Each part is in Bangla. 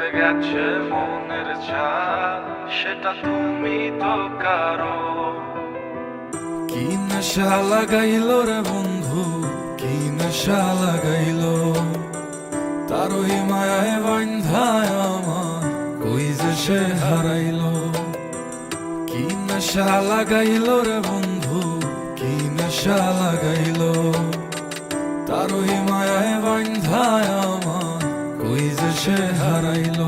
উড়ে গেছে মনের ছাপ, সেটা তুমি তো কারো। কি নেশা লাগাইল রে বন্ধু, কি নেশা লাগাইল, তার ওই মায়ায় বান্ধায় আমার কই যে সে হারাইল। কি নেশা লাগাইল রে বন্ধু, কি নেশা লাগাইল, তার ওই মায়ায় বান্ধায় আমার কই যে সে হারাইল।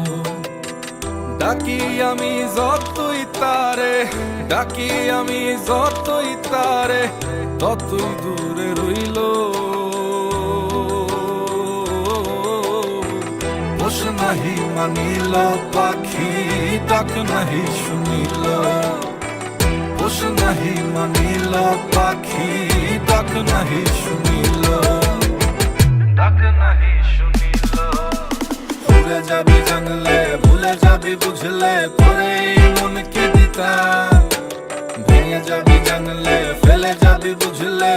ডাকি আমি যতই তারে, ডাকি আমি যতই তারে, ততই দূরে রইল। পোষ নাহি মানিল পাখি, ডাক নাহি শুনিল। পোষ নাহি মানিল পাখি, ডাক নাহি শুনিল। ডাক নাহি শুনিল। ভুলে যাবি জানলে, ভুলে যাবি বুঝলে, তোরে মনকে দিতাম। ভেঙে যাবি জানলে, ফেলে যাবি বুঝলে,